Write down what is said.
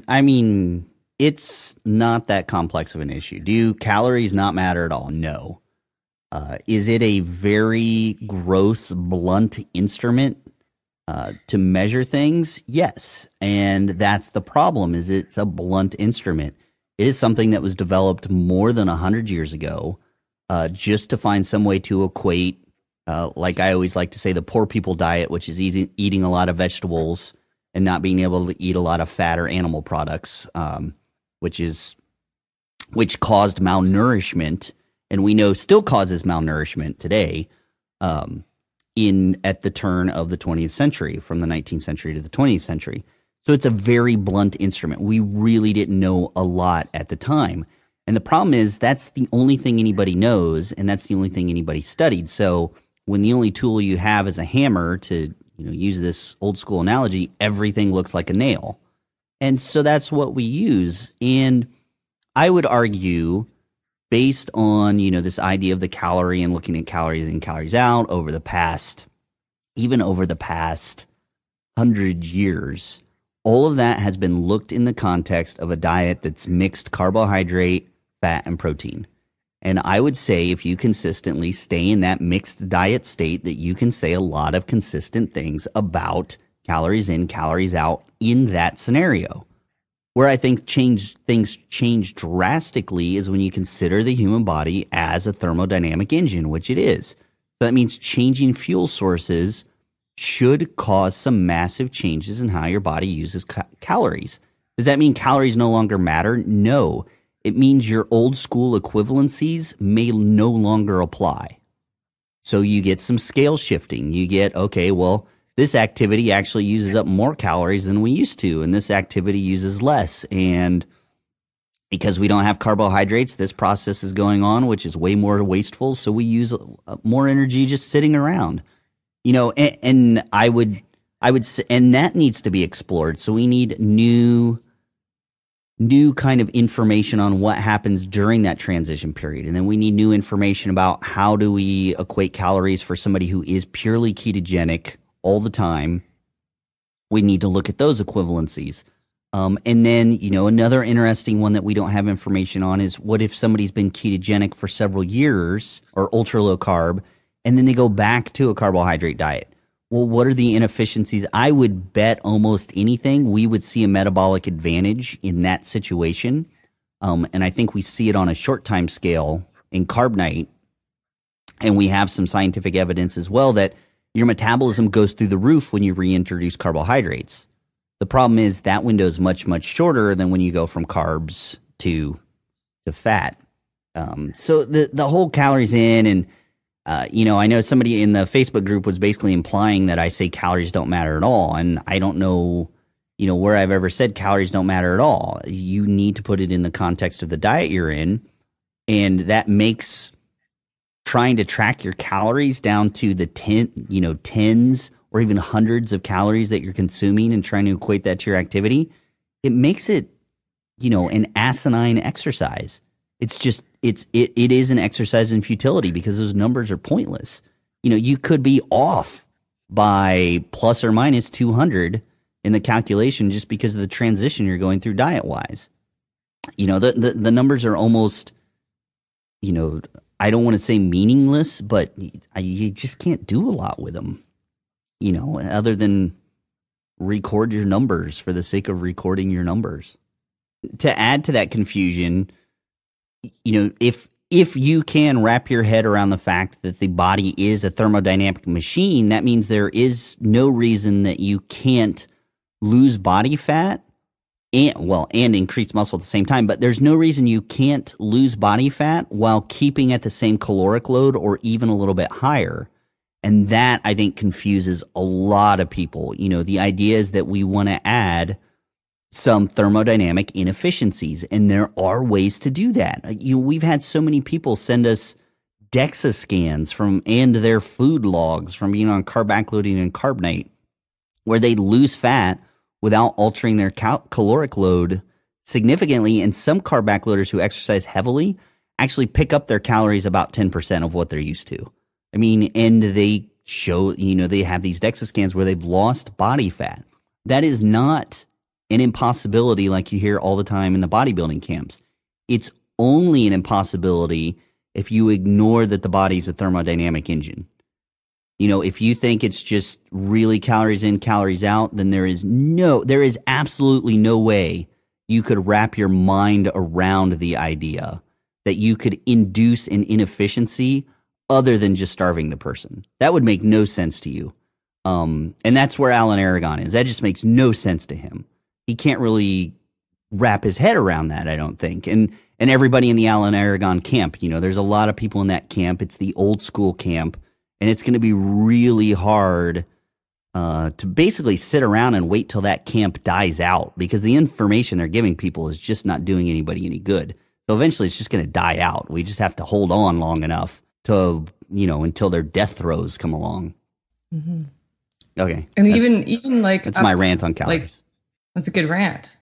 I mean, it's not that complex of an issue. Do calories not matter at all? No. Is it a very gross, blunt instrument to measure things? Yes. And that's the problem, is it's a blunt instrument. It is something that was developed more than 100 years ago, just to find some way to equate, like I always like to say, the poor people diet, which is eating a lot of vegetables and not being able to eat a lot of fat or animal products, which caused malnourishment, and we know still causes malnourishment today, in at the turn of the 20th century, from the 19th century to the 20th century. So it's a very blunt instrument. We really didn't know a lot at the time. And the problem is that's the only thing anybody knows, and that's the only thing anybody studied. So when the only tool you have is a hammer, to use this old school analogy, everything looks like a nail. And so that's what we use. And I would argue, based on, this idea of the calorie and looking at calories in, calories out over the past 100 years, all of that has been looked in the context of a diet that's mixed carbohydrate, fat, and protein. And I would say if you consistently stay in that mixed diet state, that you can say a lot of consistent things about calories in, calories out in that scenario. Where I think things change drastically is when you consider the human body as a thermodynamic engine, which it is. So that means changing fuel sources should cause some massive changes in how your body uses calories. Does that mean calories no longer matter? No. It means your old school equivalencies may no longer apply. So you get some scale shifting. You get, okay, well, this activity actually uses up more calories than we used to, and this activity uses less. And because we don't have carbohydrates, this process is going on, which is way more wasteful. So we use more energy just sitting around, and I would say, and that needs to be explored. So we need new kind of information on what happens during that transition period. And then we need new information about how do we equate calories for somebody who is purely ketogenic all the time. We need to look at those equivalencies. And then, another interesting one that we don't have information on is, what if somebody's been ketogenic for several years or ultra low carb, and then they go back to a carbohydrate diet? Well, what are the inefficiencies? I would bet almost anything we would see a metabolic advantage in that situation. And I think we see it on a short time scale in carb night. And we have some scientific evidence as well that your metabolism goes through the roof when you reintroduce carbohydrates. The problem is that window is much, much shorter than when you go from carbs to fat. So the whole calories in, and I know somebody in the Facebook group was basically implying that I say calories don't matter at all. And I don't know, where I've ever said calories don't matter at all. You need to put it in the context of the diet you're in. And that makes trying to track your calories down to the tens or even hundreds of calories that you're consuming and trying to equate that to your activity, it makes it, an asinine exercise. It's just, it is an exercise in futility because those numbers are pointless. You could be off by plus or minus 200 in the calculation just because of the transition you're going through diet wise. The numbers are almost, I don't want to say meaningless, but you just can't do a lot with them, other than record your numbers for the sake of recording your numbers. To add to that confusion, if you can wrap your head around the fact that the body is a thermodynamic machine, that means there is no reason that you can't lose body fat and increase muscle at the same time. But there's no reason you can't lose body fat while keeping at the same caloric load or even a little bit higher. And that, I think, confuses a lot of people. The idea is that we want to add some thermodynamic inefficiencies, and there are ways to do that. We've had so many people send us DEXA scans and their food logs from being on carb backloading and carb night, where they lose fat without altering their caloric load significantly. And some carb backloaders who exercise heavily actually pick up their calories about 10% of what they're used to. And they show, they have these DEXA scans where they've lost body fat. That is not an impossibility like you hear all the time in the bodybuilding camps. It's only an impossibility if you ignore that the body's a thermodynamic engine. If you think it's just really calories in, calories out, then there is absolutely no way you could wrap your mind around the idea that you could induce an inefficiency other than just starving the person. That would make no sense to you. And that's where Alan Aragon is. That just makes no sense to him. He can't really wrap his head around that, I don't think. And everybody in the Alan Aragon camp, there's a lot of people in that camp. It's the old school camp, and it's going to be really hard to basically sit around and wait till that camp dies out, because the information they're giving people is just not doing anybody any good. So eventually it's just going to die out. We just have to hold on long enough to, until their death throes come along. Mm-hmm. Okay. And even like that's my rant on calories. Like, that's a good rant.